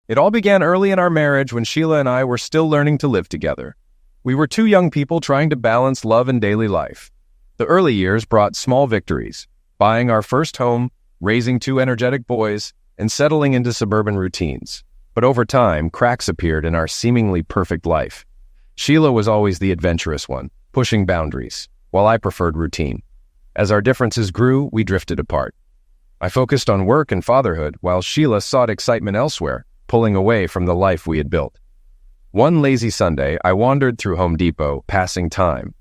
It all began early in our marriage when Sheila and I were still learning to live together. We were two young people trying to balance love and daily life. The early years brought small victories, buying our first home, raising two energetic boys, and settling into suburban routines. But over time, cracks appeared in our seemingly perfect life. Sheila was always the adventurous one, pushing boundaries, while I preferred routine. As our differences grew, we drifted apart. I focused on work and fatherhood, while Sheila sought excitement elsewhere, pulling away from the life we had built. One lazy Sunday, I wandered through Home Depot, passing time.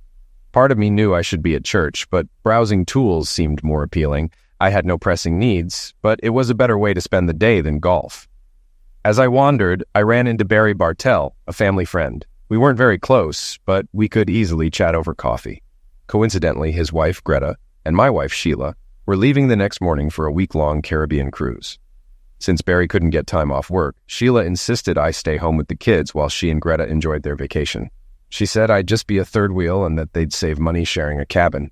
Part of me knew I should be at church, but browsing tools seemed more appealing. I had no pressing needs, but it was a better way to spend the day than golf. As I wandered, I ran into Barry Bartell, a family friend. We weren't very close, but we could easily chat over coffee. Coincidentally, his wife, Greta, and my wife, Sheila, were leaving the next morning for a week-long Caribbean cruise. Since Barry couldn't get time off work, Sheila insisted I stay home with the kids while she and Greta enjoyed their vacation. She said I'd just be a third wheel and that they'd save money sharing a cabin.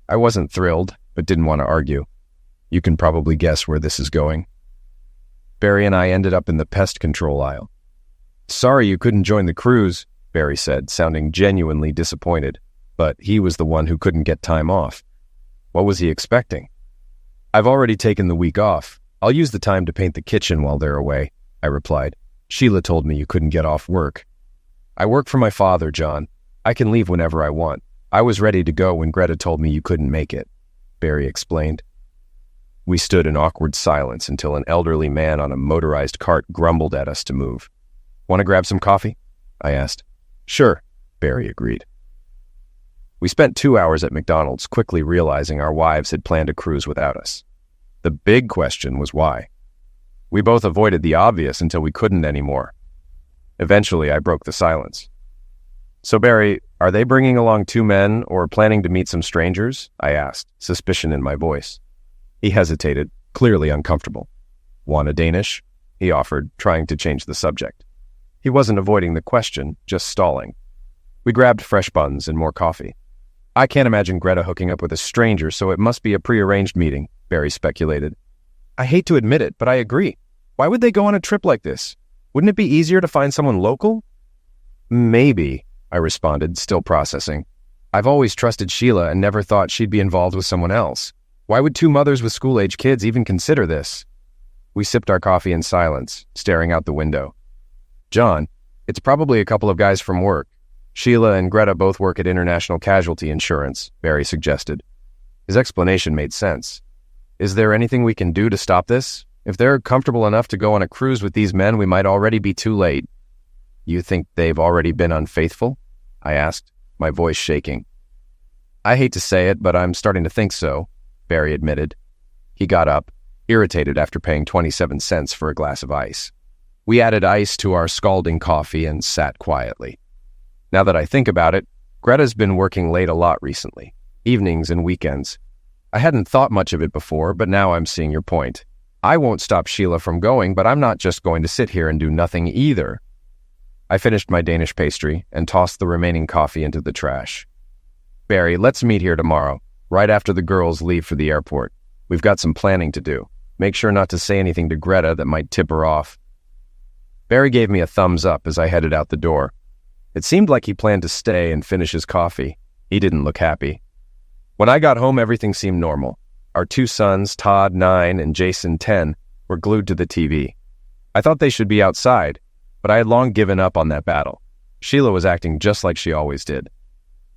I wasn't thrilled, but didn't want to argue. You can probably guess where this is going. Barry and I ended up in the pest control aisle. "Sorry you couldn't join the cruise," Barry said, sounding genuinely disappointed, but he was the one who couldn't get time off. What was he expecting? "I've already taken the week off. I'll use the time to paint the kitchen while they're away," I replied. "Sheila told me you couldn't get off work." "I work for my father, John. I can leave whenever I want. I was ready to go when Greta told me you couldn't make it," Barry explained. We stood in awkward silence until an elderly man on a motorized cart grumbled at us to move. "Want to grab some coffee?" I asked. "Sure," Barry agreed. We spent 2 hours at McDonald's, quickly realizing our wives had planned a cruise without us. The big question was why. We both avoided the obvious until we couldn't anymore. Eventually, I broke the silence. "So, Barry, are they bringing along two men or planning to meet some strangers?" I asked, suspicion in my voice. He hesitated, clearly uncomfortable. "Want a Danish?" he offered, trying to change the subject. He wasn't avoiding the question, just stalling. We grabbed fresh buns and more coffee. "I can't imagine Greta hooking up with a stranger, so it must be a prearranged meeting," Barry speculated. "I hate to admit it, but I agree. Why would they go on a trip like this? Wouldn't it be easier to find someone local?" "Maybe," I responded, still processing. "I've always trusted Sheila and never thought she'd be involved with someone else. Why would two mothers with school-age kids even consider this?" We sipped our coffee in silence, staring out the window. "John, it's probably a couple of guys from work. Sheila and Greta both work at International Casualty Insurance," Barry suggested. His explanation made sense. "Is there anything we can do to stop this? If they're comfortable enough to go on a cruise with these men, we might already be too late." "You think they've already been unfaithful?" I asked, my voice shaking. "I hate to say it, but I'm starting to think so," Barry admitted. He got up, irritated after paying 27 cents for a glass of ice. We added ice to our scalding coffee and sat quietly. Now that I think about it, Greta's been working late a lot recently, evenings and weekends. I hadn't thought much of it before, but now I'm seeing your point. I won't stop Sheila from going, but I'm not just going to sit here and do nothing either. I finished my Danish pastry and tossed the remaining coffee into the trash. "Barry, let's meet here tomorrow, right after the girls leave for the airport. We've got some planning to do. Make sure not to say anything to Greta that might tip her off." Barry gave me a thumbs up as I headed out the door. It seemed like he planned to stay and finish his coffee. He didn't look happy. When I got home, everything seemed normal. Our two sons, Todd, 9, and Jason, 10, were glued to the TV. I thought they should be outside, but I had long given up on that battle. Sheila was acting just like she always did.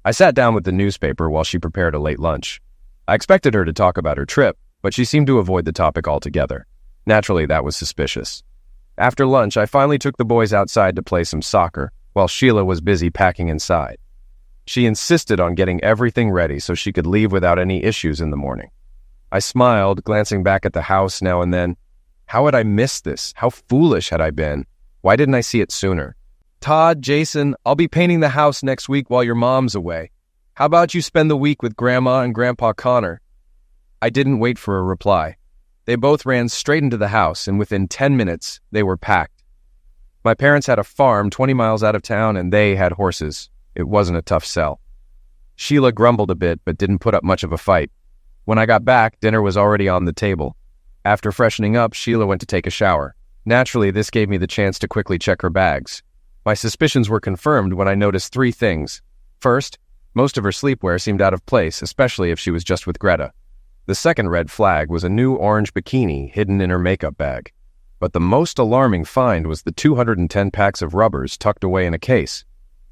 I sat down with the newspaper while she prepared a late lunch. I expected her to talk about her trip, but she seemed to avoid the topic altogether. Naturally, that was suspicious. After lunch, I finally took the boys outside to play some soccer, while Sheila was busy packing inside. She insisted on getting everything ready so she could leave without any issues in the morning. I smiled, glancing back at the house now and then. How had I missed this? How foolish had I been? Why didn't I see it sooner? "Todd, Jason, I'll be painting the house next week while your mom's away. How about you spend the week with Grandma and Grandpa Connor?" I didn't wait for a reply. They both ran straight into the house, and within 10 minutes, they were packed. My parents had a farm 20 miles out of town, and they had horses. It wasn't a tough sell. Sheila grumbled a bit, but didn't put up much of a fight. When I got back, dinner was already on the table. After freshening up, Sheila went to take a shower. Naturally, this gave me the chance to quickly check her bags. My suspicions were confirmed when I noticed three things. First, most of her sleepwear seemed out of place, especially if she was just with Greta. The second red flag was a new orange bikini hidden in her makeup bag. But the most alarming find was the 210 packs of rubbers tucked away in a case.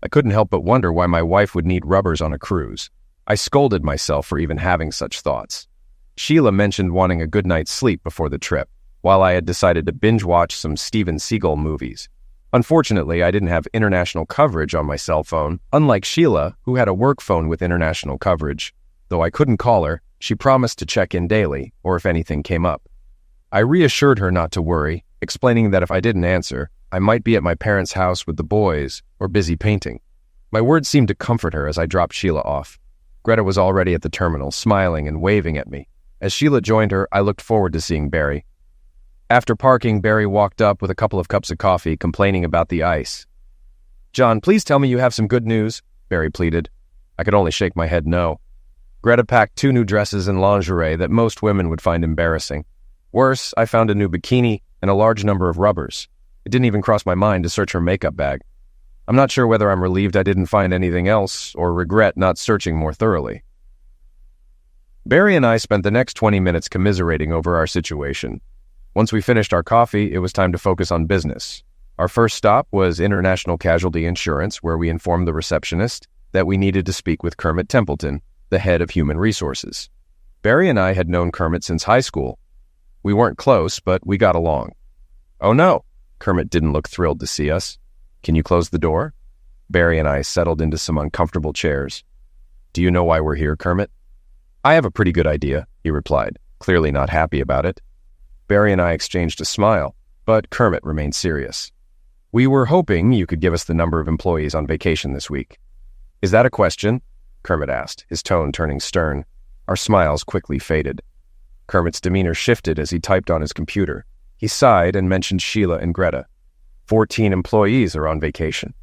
I couldn't help but wonder why my wife would need rubbers on a cruise. I scolded myself for even having such thoughts. Sheila mentioned wanting a good night's sleep before the trip, while I had decided to binge-watch some Steven Seagal movies. Unfortunately, I didn't have international coverage on my cell phone, unlike Sheila, who had a work phone with international coverage. Though I couldn't call her, she promised to check in daily, or if anything came up. I reassured her not to worry, explaining that if I didn't answer, I might be at my parents' house with the boys or busy painting. My words seemed to comfort her as I dropped Sheila off. Greta was already at the terminal, smiling and waving at me. As Sheila joined her, I looked forward to seeing Barry. After parking, Barry walked up with a couple of cups of coffee, complaining about the ice. "John, please tell me you have some good news," Barry pleaded. I could only shake my head no. Greta packed 2 new dresses and lingerie that most women would find embarrassing. Worse, I found a new bikini and a large number of rubbers. It didn't even cross my mind to search her makeup bag. I'm not sure whether I'm relieved I didn't find anything else or regret not searching more thoroughly. Barry and I spent the next 20 minutes commiserating over our situation. Once we finished our coffee, it was time to focus on business. Our first stop was International Casualty Insurance, where we informed the receptionist that we needed to speak with Kermit Templeton, the head of Human Resources. Barry and I had known Kermit since high school. We weren't close, but we got along. "Oh no," Kermit didn't look thrilled to see us. "Can you close the door?" Barry and I settled into some uncomfortable chairs. "Do you know why we're here, Kermit?" "I have a pretty good idea," he replied, clearly not happy about it. Barry and I exchanged a smile, but Kermit remained serious. "We were hoping you could give us the number of employees on vacation this week." "Is that a question?" Kermit asked, his tone turning stern. Our smiles quickly faded. Kermit's demeanor shifted as he typed on his computer. He sighed and mentioned Sheila and Greta. 14 employees are on vacation."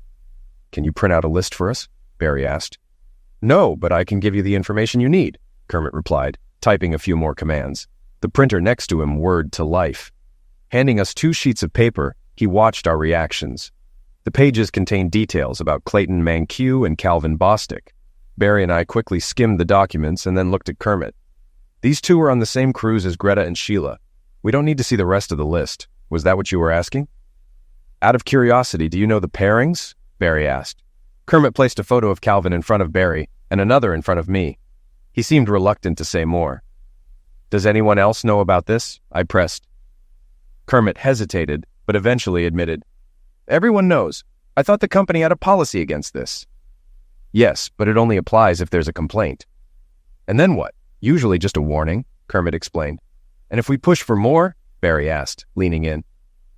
"Can you print out a list for us?" Barry asked. "No, but I can give you the information you need," Kermit replied, typing a few more commands. The printer next to him whirred to life. Handing us 2 sheets of paper, he watched our reactions. The pages contained details about Clayton Mankiw and Calvin Bostic. Barry and I quickly skimmed the documents and then looked at Kermit. "These 2 are on the same cruise as Greta and Sheila. We don't need to see the rest of the list. Was that what you were asking?" "Out of curiosity, do you know the pairings?" Barry asked. Kermit placed a photo of Calvin in front of Barry and another in front of me. He seemed reluctant to say more. "Does anyone else know about this?" I pressed. Kermit hesitated, but eventually admitted, "Everyone knows. I thought the company had a policy against this." "Yes, but it only applies if there's a complaint." "And then what? Usually just a warning," Kermit explained. "And if we push for more?" Barry asked, leaning in.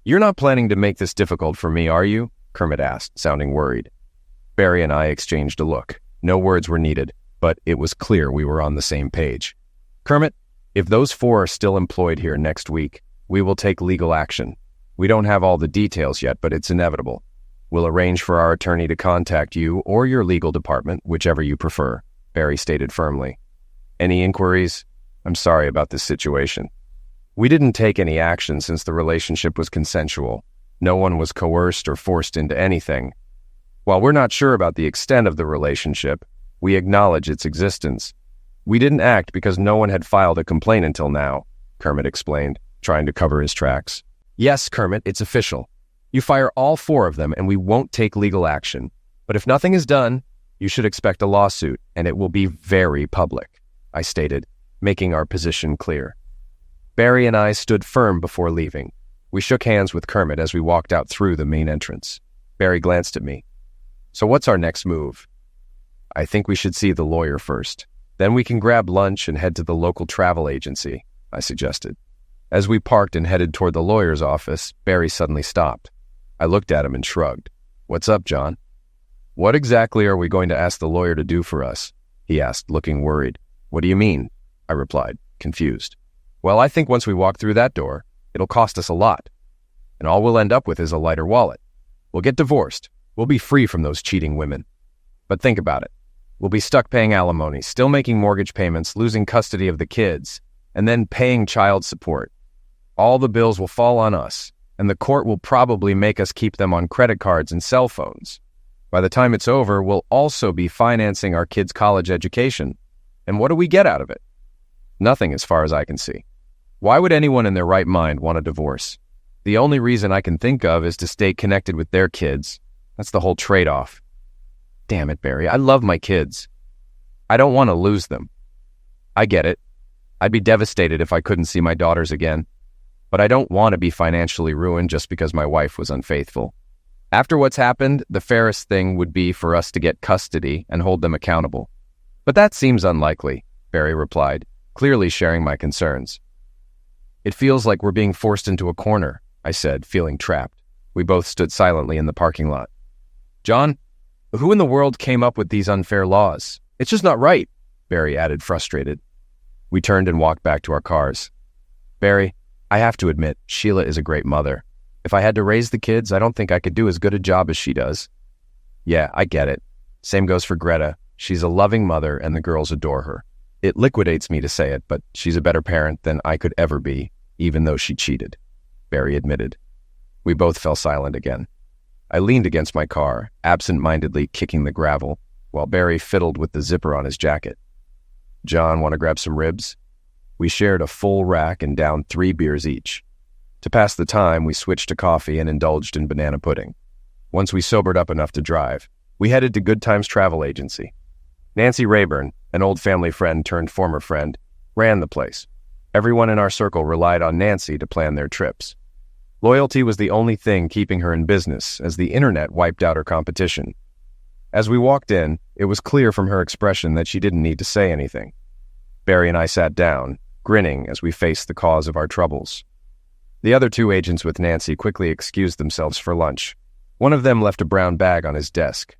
"You're not planning to make this difficult for me, are you?" Kermit asked, sounding worried. Barry and I exchanged a look. No words were needed, but it was clear we were on the same page. "Kermit, if those 4 are still employed here next week, we will take legal action. We don't have all the details yet, but it's inevitable. We'll arrange for our attorney to contact you or your legal department, whichever you prefer," Barry stated firmly. "Any inquiries? I'm sorry about this situation." We didn't take any action since the relationship was consensual. No one was coerced or forced into anything. While we're not sure about the extent of the relationship, we acknowledge its existence. We didn't act because no one had filed a complaint until now, Kermit explained, trying to cover his tracks. "Yes, Kermit, it's official. You fire all 4 of them and we won't take legal action. But if nothing is done, you should expect a lawsuit, and it will be very public," I stated, making our position clear. Barry and I stood firm before leaving. We shook hands with Kermit as we walked out through the main entrance. Barry glanced at me. "So what's our next move?" "I think we should see the lawyer first. Then we can grab lunch and head to the local travel agency," I suggested. As we parked and headed toward the lawyer's office, Barry suddenly stopped. I looked at him and shrugged. "What's up, John?" "What exactly are we going to ask the lawyer to do for us?" he asked, looking worried. "What do you mean?" I replied, confused. "Well, I think once we walk through that door, it'll cost us a lot. And all we'll end up with is a lighter wallet. We'll get divorced. We'll be free from those cheating women. But think about it. We'll be stuck paying alimony, still making mortgage payments, losing custody of the kids, and then paying child support. All the bills will fall on us. and the court will probably make us keep them on credit cards and cell phones. By the time it's over, we'll also be financing our kids' college education. And what do we get out of it? Nothing, as far as I can see. Why would anyone in their right mind want a divorce? The only reason I can think of is to stay connected with their kids. That's the whole trade-off. Damn it, Barry. I love my kids. I don't want to lose them. I get it. I'd be devastated if I couldn't see my daughters again. But I don't want to be financially ruined just because my wife was unfaithful. After what's happened, the fairest thing would be for us to get custody and hold them accountable. But that seems unlikely, Barry replied, clearly sharing my concerns. It feels like we're being forced into a corner, I said, feeling trapped. We both stood silently in the parking lot. John, who in the world came up with these unfair laws? It's just not right, Barry added, frustrated. We turned and walked back to our cars. Barry, I have to admit, Sheila is a great mother. If I had to raise the kids, I don't think I could do as good a job as she does. Yeah, I get it. Same goes for Greta. She's a loving mother and the girls adore her. It liquidates me to say it, but she's a better parent than I could ever be, even though she cheated, Barry admitted. We both fell silent again. I leaned against my car, absent-mindedly kicking the gravel, while Barry fiddled with the zipper on his jacket. John, want to grab some ribs? We shared a full rack and downed 3 beers each. To pass the time, we switched to coffee and indulged in banana pudding. Once we sobered up enough to drive, we headed to Good Times Travel Agency. Nancy Rayburn, an old family friend turned former friend, ran the place. Everyone in our circle relied on Nancy to plan their trips. Loyalty was the only thing keeping her in business, as the internet wiped out her competition. As we walked in, it was clear from her expression that she didn't need to say anything. Barry and I sat down, grinning as we faced the cause of our troubles. The other 2 agents with Nancy quickly excused themselves for lunch. One of them left a brown bag on his desk.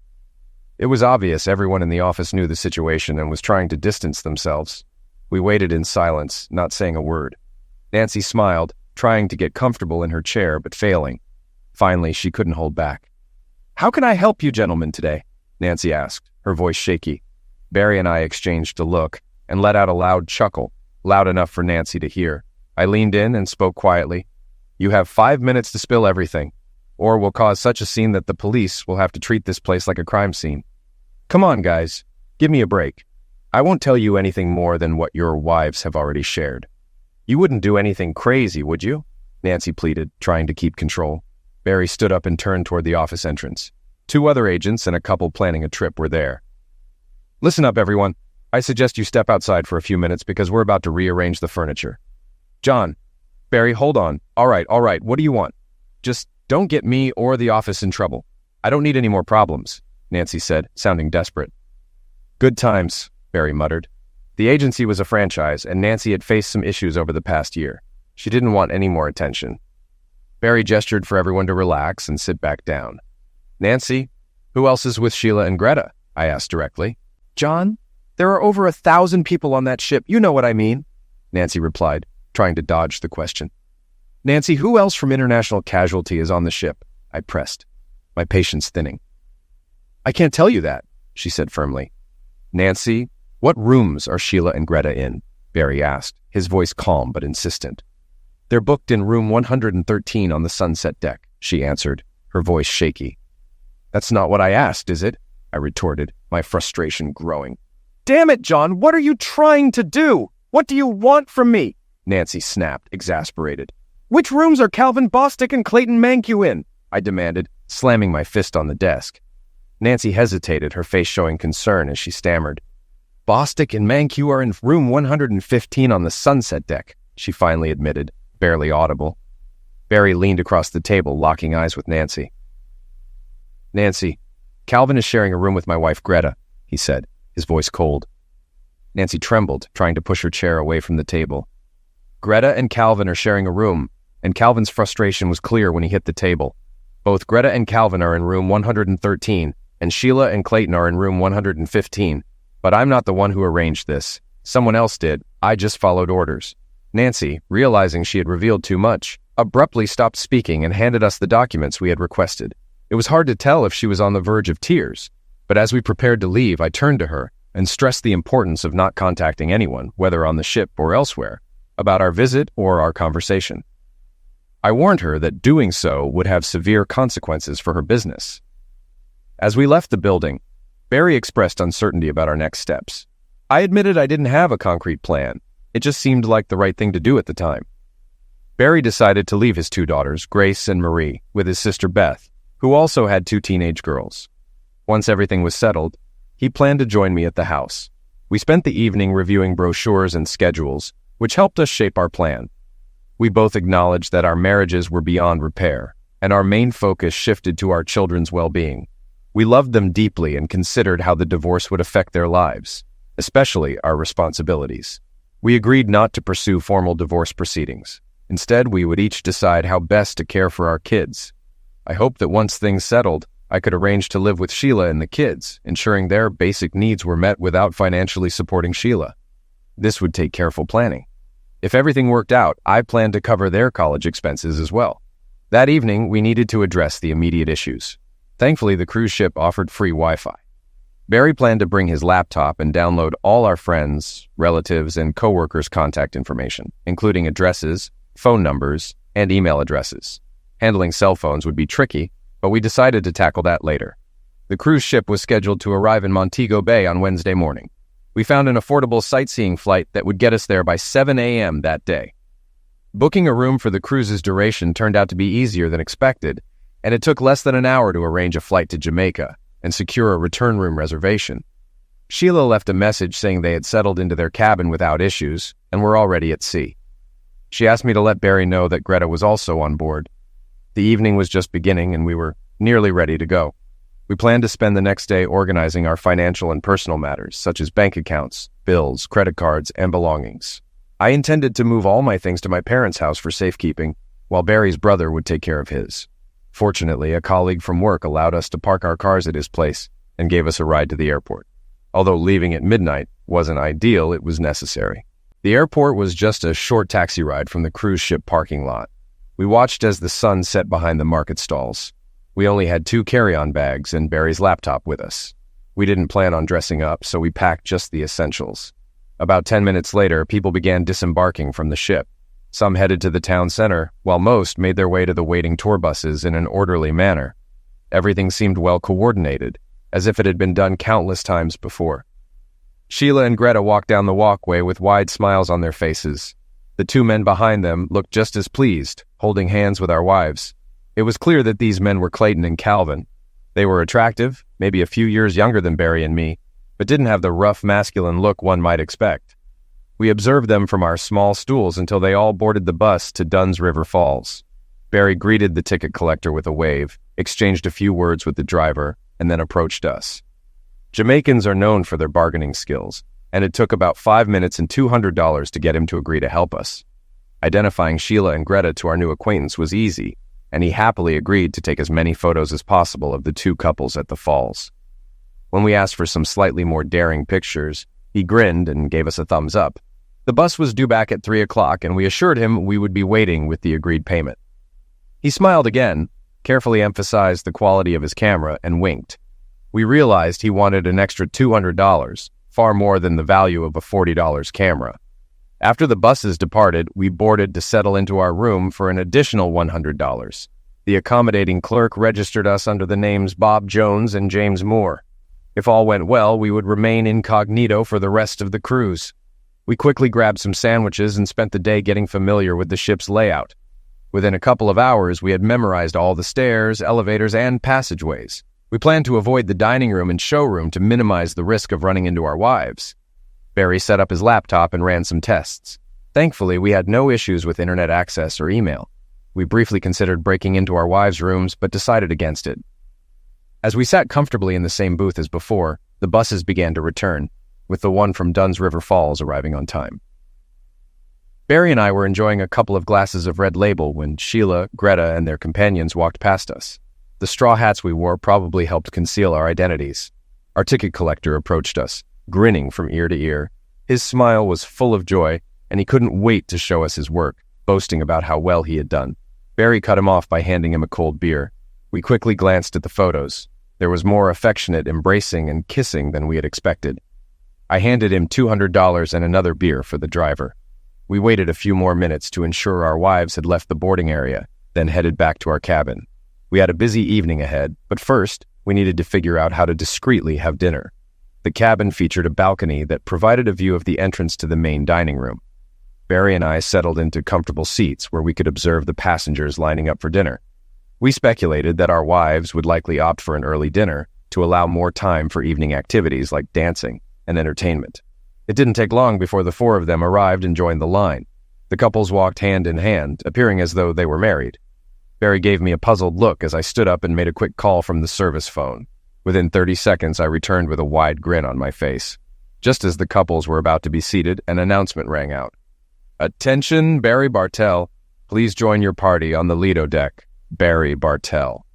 It was obvious everyone in the office knew the situation and was trying to distance themselves. We waited in silence, not saying a word. Nancy smiled, trying to get comfortable in her chair, but failing. Finally, she couldn't hold back. "How can I help you gentlemen today?" Nancy asked, her voice shaky. Barry and I exchanged a look and let out a loud chuckle, loud enough for Nancy to hear. I leaned in and spoke quietly. "You have 5 minutes to spill everything, or we'll cause such a scene that the police will have to treat this place like a crime scene. Come on, guys, give me a break. I won't tell you anything more than what your wives have already shared." "You wouldn't do anything crazy, would you?" Nancy pleaded, trying to keep control. Barry stood up and turned toward the office entrance. 2 other agents and a couple planning a trip were there. "Listen up, everyone. I suggest you step outside for a few minutes because we're about to rearrange the furniture." "John." "Barry, hold on. All right, what do you want? Just don't get me or the office in trouble. I don't need any more problems," Nancy said, sounding desperate. "Good times," Barry muttered. The agency was a franchise, and Nancy had faced some issues over the past year. She didn't want any more attention. Barry gestured for everyone to relax and sit back down. "Nancy, who else is with Sheila and Greta?" I asked directly. "John, there are over 1,000 people on that ship. You know what I mean," Nancy replied, trying to dodge the question. "Nancy, who else from International Casualty is on the ship?" I pressed, my patience thinning. "I can't tell you that," she said firmly. "Nancy, what rooms are Sheila and Greta in?" Barry asked, his voice calm but insistent. "They're booked in room 113 on the sunset deck," she answered, her voice shaky. "That's not what I asked, is it?" I retorted, my frustration growing. "Damn it, John, what are you trying to do? What do you want from me?" Nancy snapped, exasperated. "Which rooms are Calvin Bostic and Clayton Mankiw in?" I demanded, slamming my fist on the desk. Nancy hesitated, her face showing concern as she stammered. "Bostic and Mankiw are in room 115 on the sunset deck," she finally admitted, barely audible. Barry leaned across the table, locking eyes with Nancy. "Nancy, Calvin is sharing a room with my wife Greta," he said, his voice cold. Nancy trembled, trying to push her chair away from the table. "Greta and Calvin are sharing a room," and Calvin's frustration was clear when he hit the table. "Both Greta and Calvin are in room 113, and Sheila and Clayton are in room 115. But I'm not the one who arranged this. Someone else did. I just followed orders." Nancy, realizing she had revealed too much, abruptly stopped speaking and handed us the documents we had requested. It was hard to tell if she was on the verge of tears, but as we prepared to leave, I turned to her and stressed the importance of not contacting anyone, whether on the ship or elsewhere, about our visit or our conversation. I warned her that doing so would have severe consequences for her business. As we left the building, Barry expressed uncertainty about our next steps. I admitted I didn't have a concrete plan. It just seemed like the right thing to do at the time. Barry decided to leave his two daughters, Grace and Marie, with his sister Beth, who also had two teenage girls. Once everything was settled, he planned to join me at the house. We spent the evening reviewing brochures and schedules, which helped us shape our plan. We both acknowledged that our marriages were beyond repair, and our main focus shifted to our children's well-being. We loved them deeply and considered how the divorce would affect their lives, especially our responsibilities. We agreed not to pursue formal divorce proceedings. Instead, we would each decide how best to care for our kids. I hoped that once things settled, I could arrange to live with Sheila and the kids, ensuring their basic needs were met without financially supporting Sheila. This would take careful planning. If everything worked out, I planned to cover their college expenses as well. That evening, we needed to address the immediate issues. Thankfully, the cruise ship offered free Wi-Fi. Barry planned to bring his laptop and download all our friends, relatives, and coworkers' contact information, including addresses, phone numbers, and email addresses. Handling cell phones would be tricky, but we decided to tackle that later. The cruise ship was scheduled to arrive in Montego Bay on Wednesday morning. We found an affordable sightseeing flight that would get us there by 7 a.m. that day. Booking a room for the cruise's duration turned out to be easier than expected, and it took less than an hour to arrange a flight to Jamaica and secure a return room reservation. Sheila left a message saying they had settled into their cabin without issues and were already at sea. She asked me to let Barry know that Greta was also on board. The evening was just beginning and we were nearly ready to go. We planned to spend the next day organizing our financial and personal matters, such as bank accounts, bills, credit cards, and belongings. I intended to move all my things to my parents' house for safekeeping, while Barry's brother would take care of his. Fortunately, a colleague from work allowed us to park our cars at his place and gave us a ride to the airport. Although leaving at midnight wasn't ideal, it was necessary. The airport was just a short taxi ride from the cruise ship parking lot. We watched as the sun set behind the market stalls. We only had 2 carry-on bags and Barry's laptop with us. We didn't plan on dressing up, so we packed just the essentials. About 10 minutes later, people began disembarking from the ship. Some headed to the town center, while most made their way to the waiting tour buses in an orderly manner. Everything seemed well coordinated, as if it had been done countless times before. Sheila and Greta walked down the walkway with wide smiles on their faces. The 2 men behind them looked just as pleased, holding hands with our wives. It was clear that these men were Clayton and Calvin. They were attractive, maybe a few years younger than Barry and me, but didn't have the rough, masculine look one might expect. We observed them from our small stools until they all boarded the bus to Dunn's River Falls. Barry greeted the ticket collector with a wave, exchanged a few words with the driver, and then approached us. Jamaicans are known for their bargaining skills, and it took about 5 minutes and $200 to get him to agree to help us. Identifying Sheila and Greta to our new acquaintance was easy, and he happily agreed to take as many photos as possible of the 2 couples at the falls. When we asked for some slightly more daring pictures, he grinned and gave us a thumbs up. The bus was due back at 3 o'clock, and we assured him we would be waiting with the agreed payment. He smiled again, carefully emphasized the quality of his camera, and winked. We realized he wanted an extra $200, far more than the value of a $40 camera. After the buses departed, we boarded to settle into our room for an additional $100. The accommodating clerk registered us under the names Bob Jones and James Moore. If all went well, we would remain incognito for the rest of the cruise. We quickly grabbed some sandwiches and spent the day getting familiar with the ship's layout. Within a couple of hours, we had memorized all the stairs, elevators, and passageways. We planned to avoid the dining room and showroom to minimize the risk of running into our wives. Barry set up his laptop and ran some tests. Thankfully, we had no issues with internet access or email. We briefly considered breaking into our wives' rooms, but decided against it. As we sat comfortably in the same booth as before, the buses began to return, with the one from Dunn's River Falls arriving on time. Barry and I were enjoying a couple of glasses of Red Label when Sheila, Greta, and their companions walked past us. The straw hats we wore probably helped conceal our identities. Our ticket collector approached us, grinning from ear to ear. His smile was full of joy, and he couldn't wait to show us his work, boasting about how well he had done. Barry cut him off by handing him a cold beer. We quickly glanced at the photos. There was more affectionate embracing and kissing than we had expected. I handed him $200 and another beer for the driver. We waited a few more minutes to ensure our wives had left the boarding area, then headed back to our cabin. We had a busy evening ahead, but first, we needed to figure out how to discreetly have dinner. The cabin featured a balcony that provided a view of the entrance to the main dining room. Barry and I settled into comfortable seats where we could observe the passengers lining up for dinner. We speculated that our wives would likely opt for an early dinner to allow more time for evening activities like dancing and entertainment. It didn't take long before the four of them arrived and joined the line. The couples walked hand in hand, appearing as though they were married. Barry gave me a puzzled look as I stood up and made a quick call from the service phone. Within 30 seconds, I returned with a wide grin on my face. Just as the couples were about to be seated, an announcement rang out. "Attention, Barry Bartell. Please join your party on the Lido deck. Barry Bartell."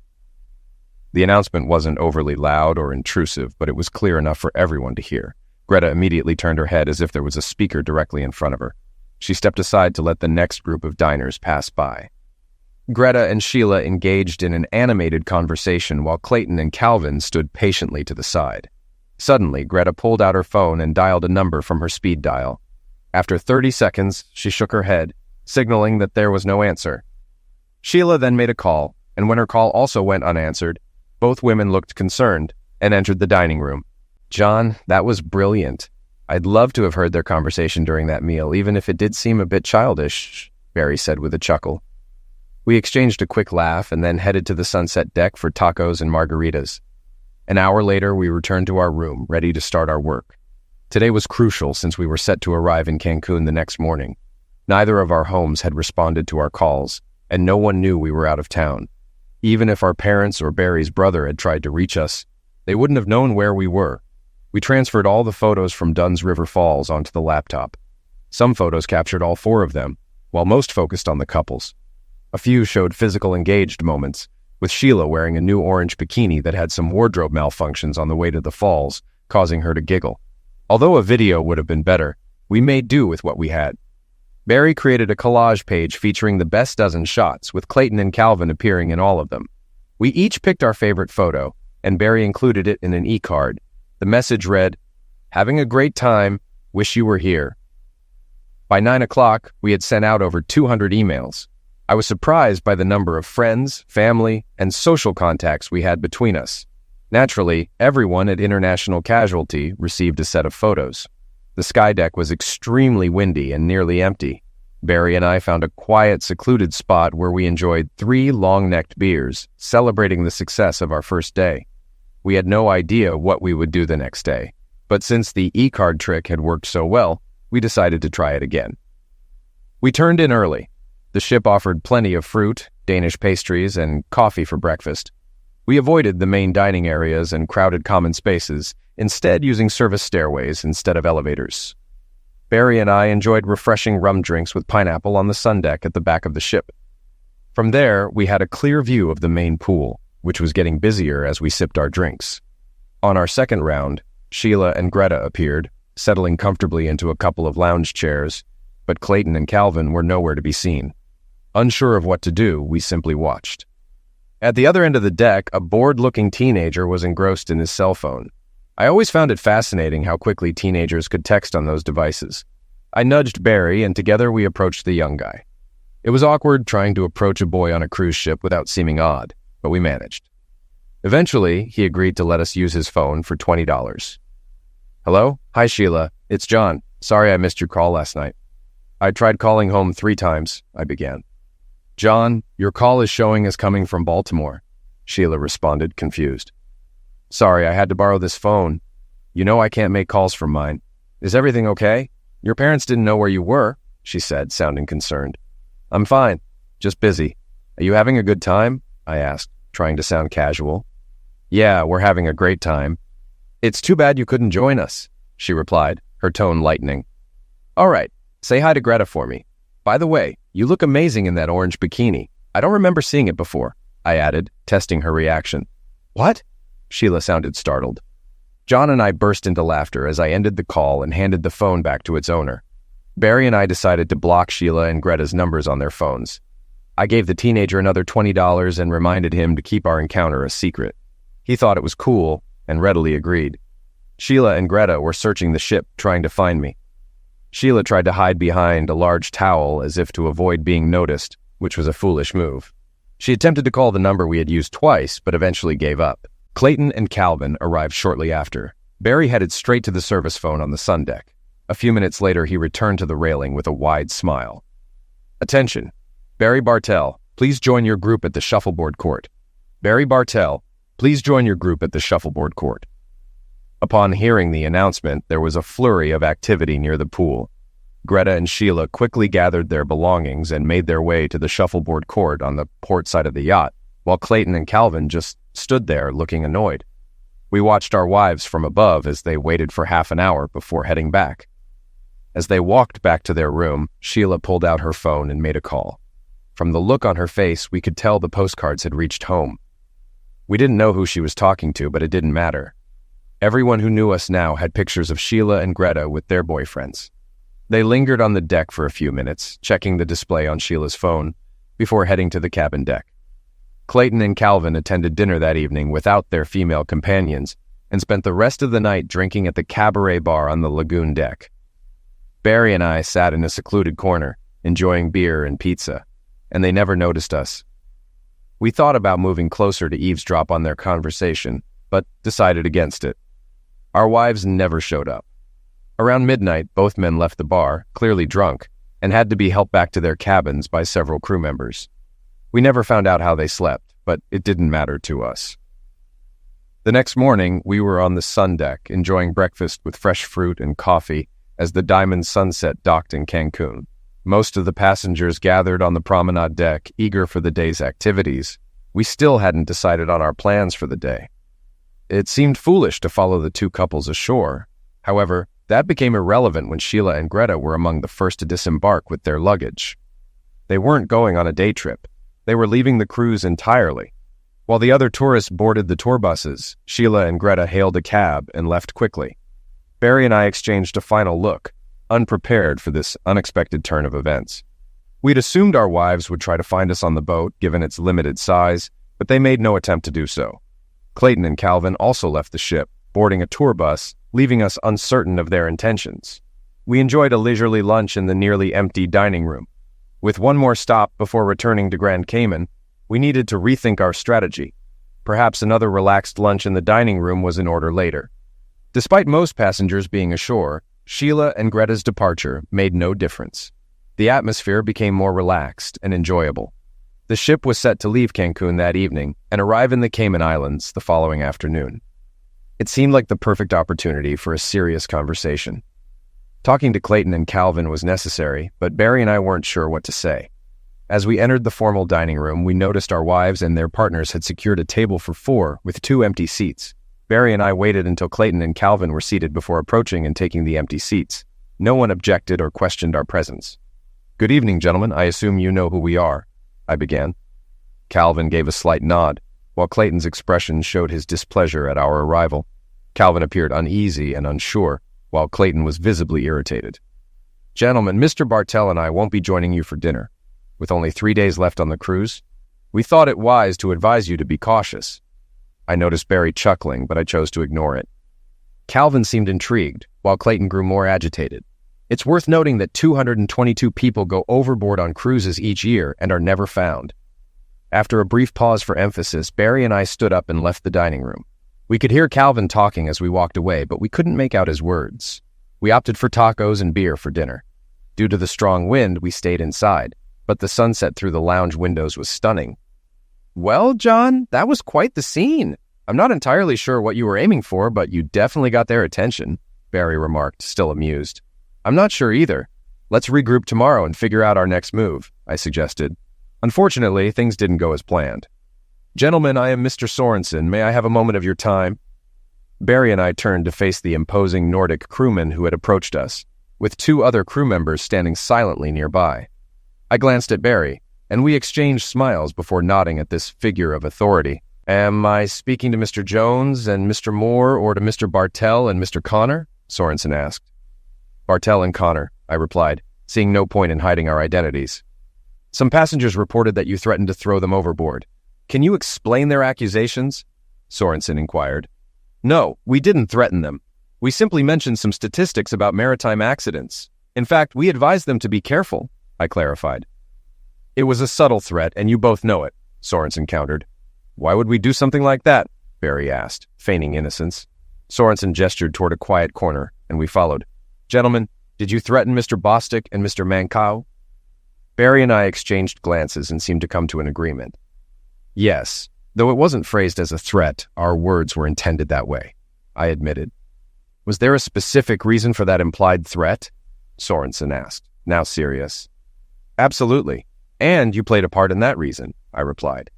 The announcement wasn't overly loud or intrusive, but it was clear enough for everyone to hear. Greta immediately turned her head as if there was a speaker directly in front of her. She stepped aside to let the next group of diners pass by. Greta and Sheila engaged in an animated conversation while Clayton and Calvin stood patiently to the side. Suddenly, Greta pulled out her phone and dialed a number from her speed dial. After 30 seconds, she shook her head, signaling that there was no answer. Sheila then made a call, and when her call also went unanswered, both women looked concerned and entered the dining room. "John, that was brilliant. I'd love to have heard their conversation during that meal, even if it did seem a bit childish," Barry said with a chuckle. We exchanged a quick laugh and then headed to the sunset deck for tacos and margaritas. An hour later, we returned to our room, ready to start our work. Today was crucial since we were set to arrive in Cancun the next morning. Neither of our homes had responded to our calls, and no one knew we were out of town. Even if our parents or Barry's brother had tried to reach us, they wouldn't have known where we were. We transferred all the photos from Dunn's River Falls onto the laptop. Some photos captured all four of them, while most focused on the couples. A few showed physical engaged moments, with Sheila wearing a new orange bikini that had some wardrobe malfunctions on the way to the falls, causing her to giggle. Although a video would have been better, we made do with what we had. Barry created a collage page featuring the best dozen shots, with Clayton and Calvin appearing in all of them. We each picked our favorite photo, and Barry included it in an e-card. The message read, "Having a great time, wish you were here." By 9 o'clock, we had sent out over 200 emails. I was surprised by the number of friends, family, and social contacts we had between us. Naturally, everyone at International Casualty received a set of photos. The sky deck was extremely windy and nearly empty. Barry and I found a quiet, secluded spot where we enjoyed 3 long-necked beers, celebrating the success of our first day. We had no idea what we would do the next day, but since the e-card trick had worked so well, we decided to try it again. We turned in early. The ship offered plenty of fruit, Danish pastries, and coffee for breakfast. We avoided the main dining areas and crowded common spaces, instead using service stairways instead of elevators. Barry and I enjoyed refreshing rum drinks with pineapple on the sun deck at the back of the ship. From there, we had a clear view of the main pool, which was getting busier as we sipped our drinks. On our second round, Sheila and Greta appeared, settling comfortably into a couple of lounge chairs, but Clayton and Calvin were nowhere to be seen. Unsure of what to do, we simply watched. At the other end of the deck, a bored-looking teenager was engrossed in his cell phone. I always found it fascinating how quickly teenagers could text on those devices. I nudged Barry, and together we approached the young guy. It was awkward trying to approach a boy on a cruise ship without seeming odd, but we managed. Eventually, he agreed to let us use his phone for $20. "Hello? Hi, Sheila. It's John. Sorry I missed your call last night." "I tried calling home 3 times, I began. "John, your call is showing as coming from Baltimore," Sheila responded, confused. "Sorry, I had to borrow this phone. You know I can't make calls from mine. Is everything okay? Your parents didn't know where you were," she said, sounding concerned. "I'm fine, just busy. Are you having a good time?" I asked, trying to sound casual. "Yeah, we're having a great time." "It's too bad you couldn't join us," she replied, her tone lightening. "All right, say hi to Greta for me. By the way, you look amazing in that orange bikini. I don't remember seeing it before," I added, testing her reaction. "What?" Sheila sounded startled. John and I burst into laughter as I ended the call and handed the phone back to its owner. Barry and I decided to block Sheila and Greta's numbers on their phones. I gave the teenager another $20 and reminded him to keep our encounter a secret. He thought it was cool and readily agreed. Sheila and Greta were searching the ship, trying to find me. Sheila tried to hide behind a large towel as if to avoid being noticed, which was a foolish move. She attempted to call the number we had used twice, but eventually gave up. Clayton and Calvin arrived shortly after. Barry headed straight to the service phone on the sun deck. A few minutes later, he returned to the railing with a wide smile. Attention. Barry Bartell, please join your group at the shuffleboard court. Barry Bartell, please join your group at the shuffleboard court. Upon hearing the announcement, there was a flurry of activity near the pool. Greta and Sheila quickly gathered their belongings and made their way to the shuffleboard court on the port side of the yacht, while Clayton and Calvin just stood there looking annoyed. We watched our wives from above as they waited for half an hour before heading back. As they walked back to their room, Sheila pulled out her phone and made a call. From the look on her face, we could tell the postcards had reached home. We didn't know who she was talking to, but it didn't matter. Everyone who knew us now had pictures of Sheila and Greta with their boyfriends. They lingered on the deck for a few minutes, checking the display on Sheila's phone, before heading to the cabin deck. Clayton and Calvin attended dinner that evening without their female companions and spent the rest of the night drinking at the cabaret bar on the lagoon deck. Barry and I sat in a secluded corner, enjoying beer and pizza, and they never noticed us. We thought about moving closer to eavesdrop on their conversation, but decided against it. Our wives never showed up. Around midnight, both men left the bar, clearly drunk, and had to be helped back to their cabins by several crew members. We never found out how they slept, but it didn't matter to us. The next morning, we were on the sun deck, enjoying breakfast with fresh fruit and coffee as the Diamond Sunset docked in Cancun. Most of the passengers gathered on the promenade deck, eager for the day's activities. We still hadn't decided on our plans for the day. It seemed foolish to follow the two couples ashore. However, that became irrelevant when Sheila and Greta were among the first to disembark with their luggage. They weren't going on a day trip. They were leaving the cruise entirely. While the other tourists boarded the tour buses, Sheila and Greta hailed a cab and left quickly. Barry and I exchanged a final look, unprepared for this unexpected turn of events. We'd assumed our wives would try to find us on the boat, given its limited size, but they made no attempt to do so. Clayton and Calvin also left the ship, boarding a tour bus, leaving us uncertain of their intentions. We enjoyed a leisurely lunch in the nearly empty dining room. With one more stop before returning to Grand Cayman, we needed to rethink our strategy. Perhaps another relaxed lunch in the dining room was in order later. Despite most passengers being ashore, Sheila and Greta's departure made no difference. The atmosphere became more relaxed and enjoyable. The ship was set to leave Cancun that evening and arrive in the Cayman Islands the following afternoon. It seemed like the perfect opportunity for a serious conversation. Talking to Clayton and Calvin was necessary, but Barry and I weren't sure what to say. As we entered the formal dining room, we noticed our wives and their partners had secured a table for 4 with 2 empty seats. Barry and I waited until Clayton and Calvin were seated before approaching and taking the empty seats. No one objected or questioned our presence. "Good evening, gentlemen. I assume you know who we are," I began. Calvin gave a slight nod, while Clayton's expression showed his displeasure at our arrival. Calvin appeared uneasy and unsure, while Clayton was visibly irritated. "Gentlemen, Mr. Bartell and I won't be joining you for dinner. With only 3 days left on the cruise, we thought it wise to advise you to be cautious." I noticed Barry chuckling, but I chose to ignore it. Calvin seemed intrigued, while Clayton grew more agitated. It's worth noting that 222 people go overboard on cruises each year and are never found. After a brief pause for emphasis, Barry and I stood up and left the dining room. We could hear Calvin talking as we walked away, but we couldn't make out his words. We opted for tacos and beer for dinner. Due to the strong wind, we stayed inside, but the sunset through the lounge windows was stunning. "Well, John, that was quite the scene. I'm not entirely sure what you were aiming for, but you definitely got their attention," Barry remarked, still amused. "I'm not sure either. Let's regroup tomorrow and figure out our next move," I suggested. Unfortunately, things didn't go as planned. "Gentlemen, I am Mr. Sorensen. May I have a moment of your time?" Barry and I turned to face the imposing Nordic crewman who had approached us, with 2 other crew members standing silently nearby. I glanced at Barry, and we exchanged smiles before nodding at this figure of authority. "Am I speaking to Mr. Jones and Mr. Moore, or to Mr. Bartell and Mr. Connor?" Sorensen asked. "Bartell and Connor," I replied, seeing no point in hiding our identities. "Some passengers reported that you threatened to throw them overboard. Can you explain their accusations?" Sorensen inquired. "No, we didn't threaten them. We simply mentioned some statistics about maritime accidents. In fact, we advised them to be careful," I clarified. "It was a subtle threat, and you both know it. Sorensen countered. Why would we do something like that? Barry asked, feigning innocence. Sorensen gestured toward a quiet corner, and we followed. Gentlemen, did you threaten Mr. Bostic and Mr. Mancow? Barry and I exchanged glances and seemed to come to an agreement. Yes, though it wasn't phrased as a threat, our words were intended that way, I admitted. Was there a specific reason for that implied threat? Sorensen asked, now serious. Absolutely, and you played a part in that reason, I replied.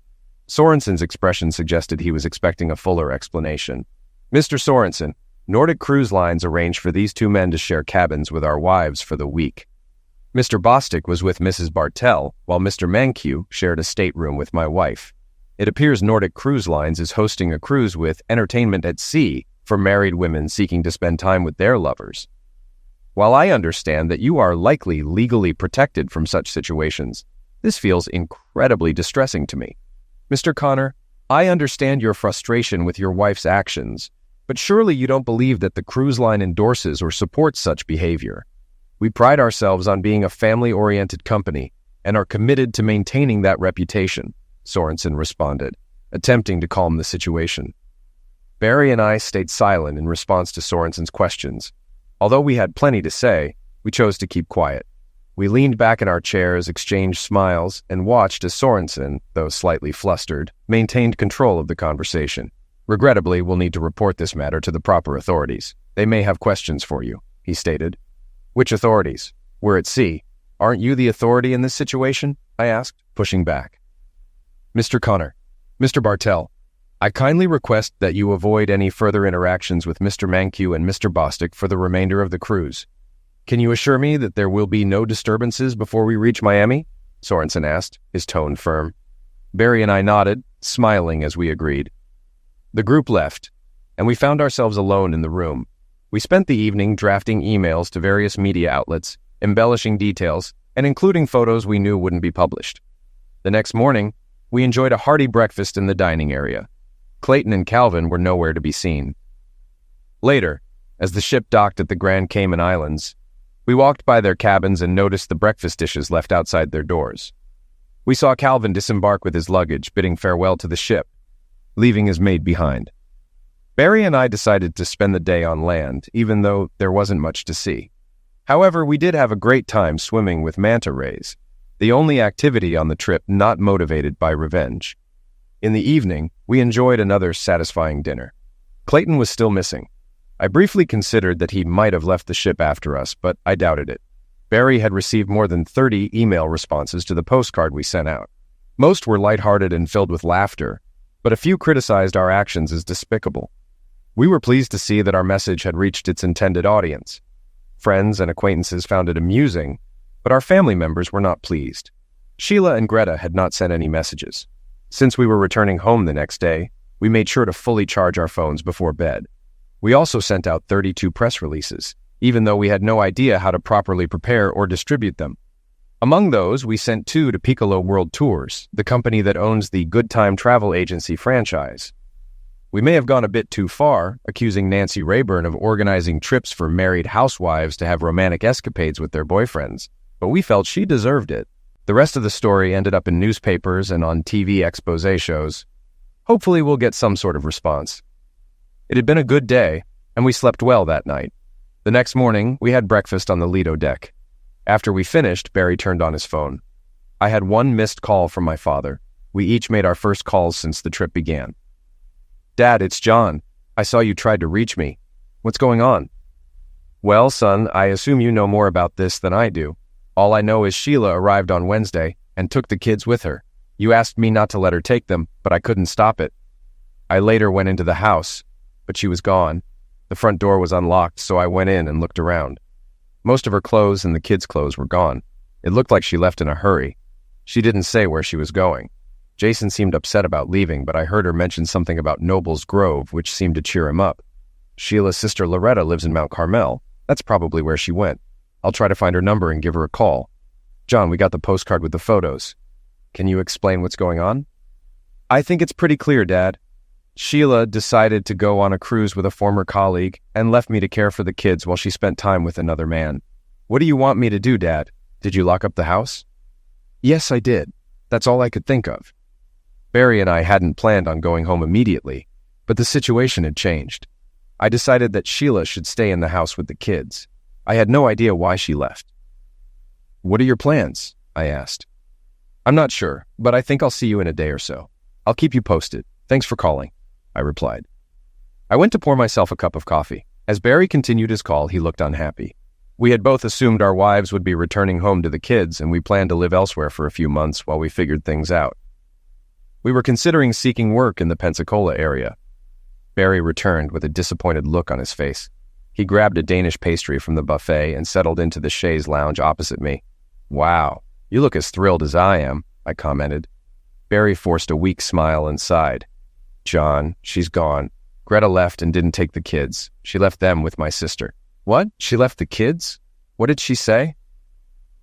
Sorensen's expression suggested he was expecting a fuller explanation. Mr. Sorensen, Nordic Cruise Lines arranged for these two men to share cabins with our wives for the week. Mr. Bostic was with Mrs. Bartell, while Mr. Mancow shared a stateroom with my wife. It appears Nordic Cruise Lines is hosting a cruise with entertainment at sea for married women seeking to spend time with their lovers. While I understand that you are likely legally protected from such situations, this feels incredibly distressing to me. Mr. Connor, I understand your frustration with your wife's actions, but surely you don't believe that the cruise line endorses or supports such behavior. We pride ourselves on being a family-oriented company and are committed to maintaining that reputation, Sorensen responded, attempting to calm the situation. Barry and I stayed silent in response to Sorensen's questions. Although we had plenty to say, we chose to keep quiet. We leaned back in our chairs, exchanged smiles, and watched as Sorensen, though slightly flustered, maintained control of the conversation. Regrettably, we'll need to report this matter to the proper authorities. They may have questions for you, he stated. Which authorities? We're at sea. Aren't you the authority in this situation? I asked, pushing back. Mr. Connor, Mr. Bartell, I kindly request that you avoid any further interactions with Mr. Mancow and Mr. Bostic for the remainder of the cruise. Can you assure me that there will be no disturbances before we reach Miami? Sorensen asked, his tone firm. Barry and I nodded, smiling as we agreed. The group left, and we found ourselves alone in the room. We spent the evening drafting emails to various media outlets, embellishing details, and including photos we knew wouldn't be published. The next morning, we enjoyed a hearty breakfast in the dining area. Clayton and Calvin were nowhere to be seen. Later, as the ship docked at the Grand Cayman Islands, we walked by their cabins and noticed the breakfast dishes left outside their doors. We saw Calvin disembark with his luggage, bidding farewell to the ship, leaving his maid behind. Barry and I decided to spend the day on land, even though there wasn't much to see. However, we did have a great time swimming with manta rays, the only activity on the trip not motivated by revenge. In the evening, we enjoyed another satisfying dinner. Clayton was still missing. I briefly considered that he might have left the ship after us, but I doubted it. Barry had received more than 30 email responses to the postcard we sent out. Most were lighthearted and filled with laughter, but a few criticized our actions as despicable. We were pleased to see that our message had reached its intended audience. Friends and acquaintances found it amusing, but our family members were not pleased. Sheila and Greta had not sent any messages. Since we were returning home the next day, we made sure to fully charge our phones before bed. We also sent out 32 press releases, even though we had no idea how to properly prepare or distribute them. Among those, we sent 2 to Piccolo World Tours, the company that owns the Good Time Travel Agency franchise. We may have gone a bit too far, accusing Nancy Rayburn of organizing trips for married housewives to have romantic escapades with their boyfriends, but we felt she deserved it. The rest of the story ended up in newspapers and on TV expose shows. Hopefully we'll get some sort of response. It had been a good day, and we slept well that night. The next morning, we had breakfast on the Lido deck. After we finished, Barry turned on his phone. I had one missed call from my father. We each made our first calls since the trip began. Dad, it's John. I saw you tried to reach me. What's going on? Well, son, I assume you know more about this than I do. All I know is Sheila arrived on Wednesday and took the kids with her. You asked me not to let her take them, but I couldn't stop it. I later went into the house, but she was gone. The front door was unlocked, so I went in and looked around. Most of her clothes and the kids' clothes were gone. It looked like she left in a hurry. She didn't say where she was going. Jason seemed upset about leaving, but I heard her mention something about Noble's Grove, which seemed to cheer him up. Sheila's sister Loretta lives in Mount Carmel. That's probably where she went. I'll try to find her number and give her a call. John, we got the postcard with the photos. Can you explain what's going on? I think it's pretty clear, Dad. Sheila decided to go on a cruise with a former colleague and left me to care for the kids while she spent time with another man. What do you want me to do, Dad? Did you lock up the house? Yes, I did. That's all I could think of. Barry and I hadn't planned on going home immediately, but the situation had changed. I decided that Sheila should stay in the house with the kids. I had no idea why she left. "What are your plans?" I asked. "I'm not sure, but I think I'll see you in a day or so. I'll keep you posted. Thanks for calling," I replied. I went to pour myself a cup of coffee. As Barry continued his call, he looked unhappy. We had both assumed our wives would be returning home to the kids, and we planned to live elsewhere for a few months while we figured things out. We were considering seeking work in the Pensacola area. Barry returned with a disappointed look on his face. He grabbed a Danish pastry from the buffet and settled into the chaise lounge opposite me. "Wow, you look as thrilled as I am," I commented. Barry forced a weak smile and sighed. "John, she's gone. Greta left and didn't take the kids. She left them with my sister." "What? She left the kids? What did she say?"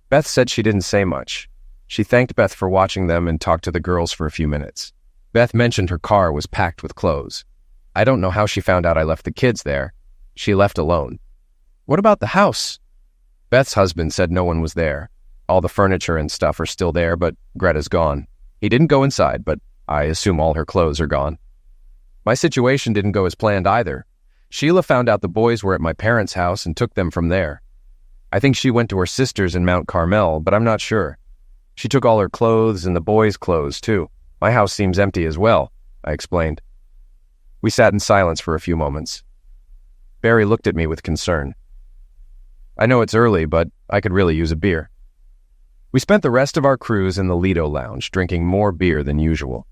Beth said she didn't say much. She thanked Beth for watching them and talked to the girls for a few minutes. Beth mentioned her car was packed with clothes. I don't know how she found out I left the kids there. She left alone. "What about the house?" Beth's husband said no one was there. All the furniture and stuff are still there, but Greta's gone. He didn't go inside, but I assume all her clothes are gone. My situation didn't go as planned either. Sheila found out the boys were at my parents' house and took them from there. I think she went to her sister's in Mount Carmel, but I'm not sure. She took all her clothes and the boys' clothes, too. My house seems empty as well, I explained. We sat in silence for a few moments. Barry looked at me with concern. "I know it's early, but I could really use a beer." We spent the rest of our cruise in the Lido Lounge, drinking more beer than usual.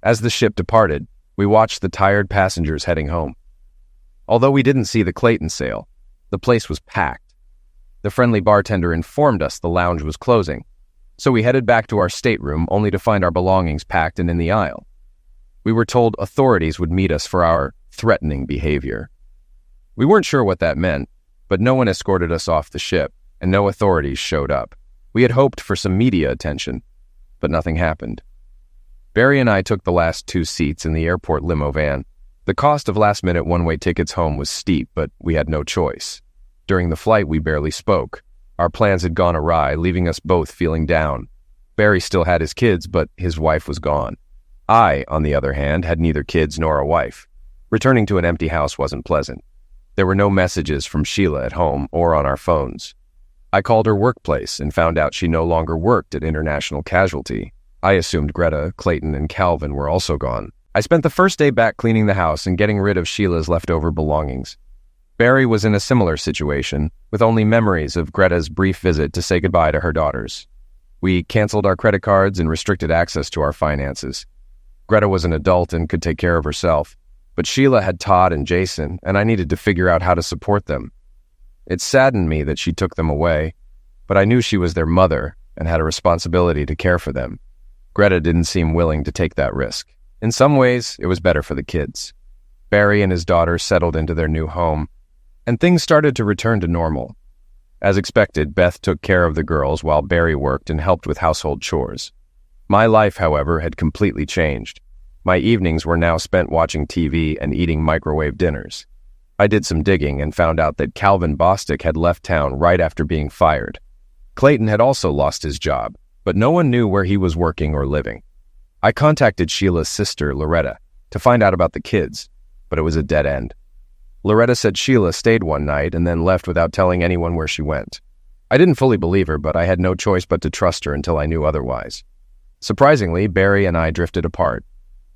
As the ship departed, we watched the tired passengers heading home. Although we didn't see the Clayton sale, the place was packed. The friendly bartender informed us the lounge was closing, so we headed back to our stateroom only to find our belongings packed and in the aisle. We were told authorities would meet us for our threatening behavior. We weren't sure what that meant, but no one escorted us off the ship, and no authorities showed up. We had hoped for some media attention, but nothing happened. Barry and I took the last 2 seats in the airport limo van. The cost of last-minute one-way tickets home was steep, but we had no choice. During the flight, we barely spoke. Our plans had gone awry, leaving us both feeling down. Barry still had his kids, but his wife was gone. I, on the other hand, had neither kids nor a wife. Returning to an empty house wasn't pleasant. There were no messages from Sheila at home or on our phones. I called her workplace and found out she no longer worked at International Casualty. I assumed Greta, Clayton, and Calvin were also gone. I spent the first day back cleaning the house and getting rid of Sheila's leftover belongings. Barry was in a similar situation, with only memories of Greta's brief visit to say goodbye to her daughters. We canceled our credit cards and restricted access to our finances. Greta was an adult and could take care of herself, but Sheila had Todd and Jason, and I needed to figure out how to support them. It saddened me that she took them away, but I knew she was their mother and had a responsibility to care for them. Greta didn't seem willing to take that risk. In some ways, it was better for the kids. Barry and his daughter settled into their new home, and things started to return to normal. As expected, Beth took care of the girls while Barry worked and helped with household chores. My life, however, had completely changed. My evenings were now spent watching TV and eating microwave dinners. I did some digging and found out that Calvin Bostic had left town right after being fired. Clayton had also lost his job, but no one knew where he was working or living. I contacted Sheila's sister, Loretta, to find out about the kids, but it was a dead end. Loretta said Sheila stayed one night and then left without telling anyone where she went. I didn't fully believe her, but I had no choice but to trust her until I knew otherwise. Surprisingly, Barry and I drifted apart.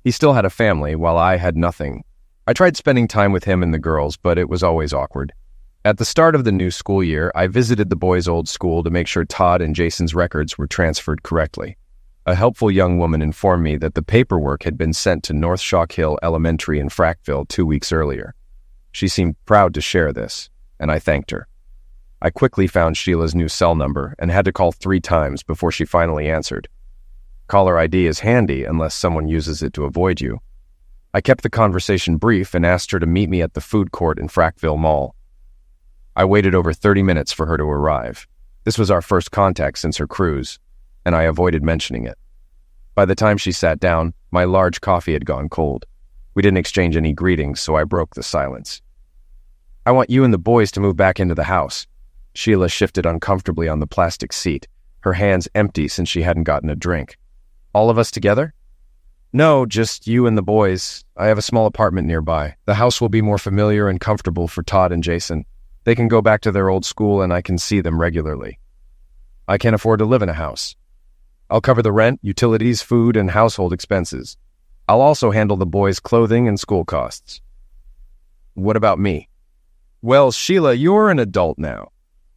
He still had a family, while I had nothing. I tried spending time with him and the girls, but it was always awkward. At the start of the new school year, I visited the boys' old school to make sure Todd and Jason's records were transferred correctly. A helpful young woman informed me that the paperwork had been sent to North Chalk Hill Elementary in Frackville 2 weeks earlier. She seemed proud to share this, and I thanked her. I quickly found Sheila's new cell number and had to call 3 times before she finally answered. Caller ID is handy unless someone uses it to avoid you. I kept the conversation brief and asked her to meet me at the food court in Frackville Mall. I waited over 30 minutes for her to arrive. This was our first contact since her cruise, and I avoided mentioning it. By the time she sat down, my large coffee had gone cold. We didn't exchange any greetings, so I broke the silence. "I want you and the boys to move back into the house." Sheila shifted uncomfortably on the plastic seat, her hands empty since she hadn't gotten a drink. "All of us together?" No, just you and the boys. I have a small apartment nearby. The house will be more familiar and comfortable for Todd and Jason. They can go back to their old school and I can see them regularly. I can't afford to live in a house. I'll cover the rent, utilities, food, and household expenses. I'll also handle the boys' clothing and school costs. What about me? Well, Sheila, you're an adult now.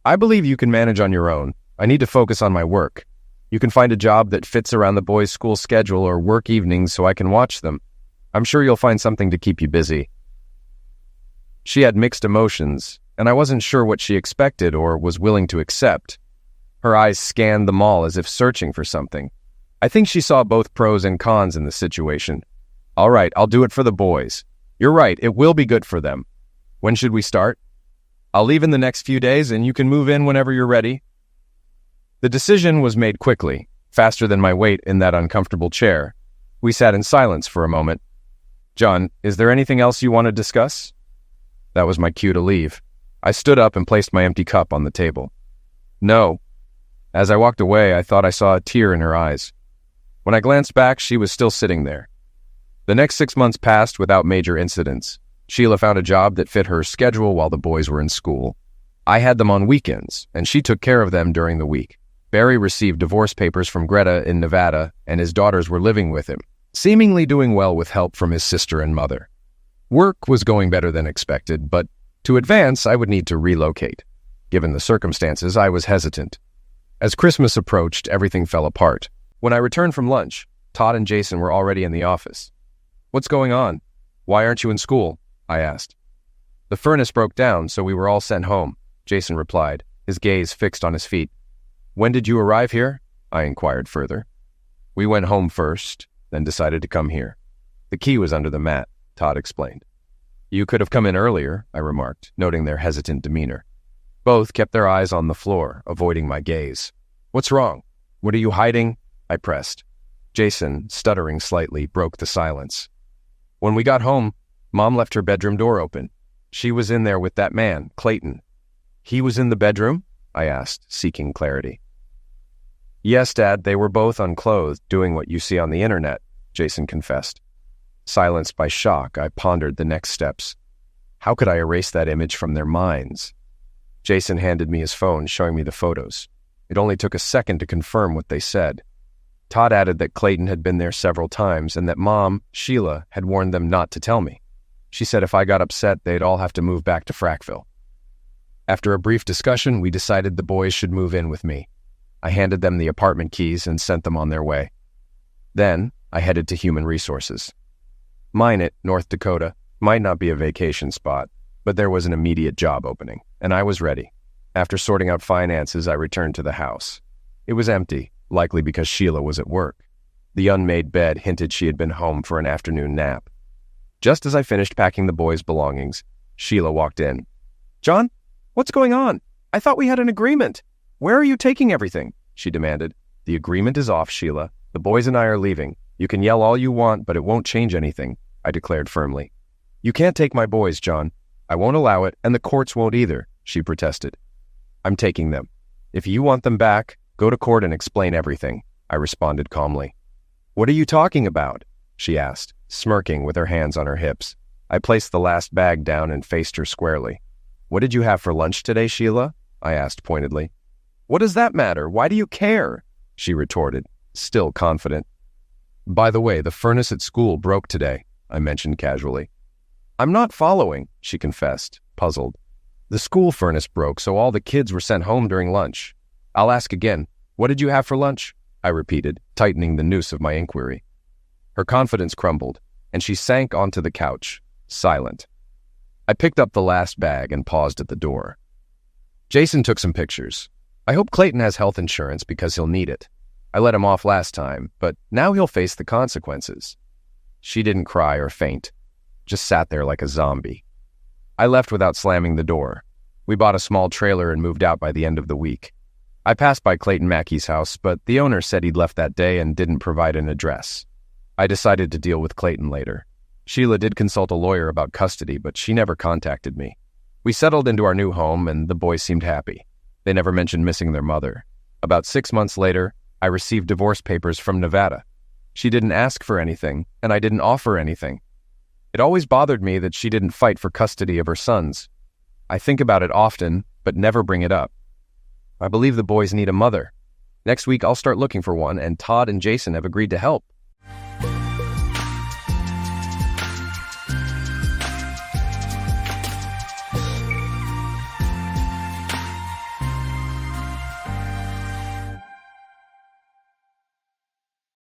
I believe you can manage on your own. I need to focus on my work. You can find a job that fits around the boys' school schedule or work evenings so I can watch them. I'm sure you'll find something to keep you busy. She had mixed emotions, and I wasn't sure what she expected or was willing to accept. Her eyes scanned the mall as if searching for something. I think she saw both pros and cons in the situation. All right, I'll do it for the boys. You're right, it will be good for them. When should we start? I'll leave in the next few days and you can move in whenever you're ready. The decision was made quickly, faster than my weight in that uncomfortable chair. We sat in silence for a moment. John, is there anything else you want to discuss? That was my cue to leave. I stood up and placed my empty cup on the table. No. As I walked away, I thought I saw a tear in her eyes. When I glanced back, she was still sitting there. The next 6 months passed without major incidents. Sheila found a job that fit her schedule while the boys were in school. I had them on weekends, and she took care of them during the week. Barry received divorce papers from Greta in Nevada, and his daughters were living with him, seemingly doing well with help from his sister and mother. Work was going better than expected, but to advance, I would need to relocate. Given the circumstances, I was hesitant. As Christmas approached, everything fell apart. When I returned from lunch, Todd and Jason were already in the office. What's going on? Why aren't you in school? I asked. The furnace broke down, so we were all sent home, Jason replied, his gaze fixed on his feet. When did you arrive here? I inquired further. We went home first, then decided to come here. The key was under the mat, Todd explained. You could have come in earlier, I remarked, noting their hesitant demeanor. Both kept their eyes on the floor, avoiding my gaze. What's wrong? What are you hiding? I pressed. Jason, stuttering slightly, broke the silence. When we got home, Mom left her bedroom door open. She was in there with that man, Clayton. He was in the bedroom? I asked, seeking clarity. Yes, Dad, they were both unclothed, doing what you see on the internet, Jason confessed. Silenced by shock, I pondered the next steps. How could I erase that image from their minds? Jason handed me his phone, showing me the photos. It only took a second to confirm what they said. Todd added that Clayton had been there several times and that Mom, Sheila, had warned them not to tell me. She said if I got upset, they'd all have to move back to Frackville. After a brief discussion, we decided the boys should move in with me. I handed them the apartment keys and sent them on their way. Then, I headed to Human Resources. Minot, North Dakota, might not be a vacation spot, but there was an immediate job opening, and I was ready. After sorting out finances, I returned to the house. It was empty, likely because Sheila was at work. The unmade bed hinted she had been home for an afternoon nap. Just as I finished packing the boys' belongings, Sheila walked in. John, what's going on? I thought we had an agreement. Where are you taking everything? She demanded. The agreement is off, Sheila. The boys and I are leaving. You can yell all you want, but it won't change anything, I declared firmly. You can't take my boys, John. I won't allow it, and the courts won't either, she protested. I'm taking them. If you want them back, go to court and explain everything, I responded calmly. What are you talking about? She asked, smirking with her hands on her hips. I placed the last bag down and faced her squarely. What did you have for lunch today, Sheila? I asked pointedly. What does that matter? Why do you care? She retorted, still confident. By the way, the furnace at school broke today, I mentioned casually. I'm not following, she confessed, puzzled. The school furnace broke, so all the kids were sent home during lunch. I'll ask again. What did you have for lunch? I repeated, tightening the noose of my inquiry. Her confidence crumbled, and she sank onto the couch, silent. I picked up the last bag and paused at the door. Jason took some pictures. I hope Clayton has health insurance because he'll need it. I let him off last time, but now he'll face the consequences. She didn't cry or faint, just sat there like a zombie. I left without slamming the door. We bought a small trailer and moved out by the end of the week. I passed by Clayton Mackey's house, but the owner said he'd left that day and didn't provide an address. I decided to deal with Clayton later. Sheila did consult a lawyer about custody, but she never contacted me. We settled into our new home, and the boys seemed happy. They never mentioned missing their mother. About 6 months later, I received divorce papers from Nevada. She didn't ask for anything, and I didn't offer anything. It always bothered me that she didn't fight for custody of her sons. I think about it often, but never bring it up. I believe the boys need a mother. Next week I'll start looking for one, and Todd and Jason have agreed to help.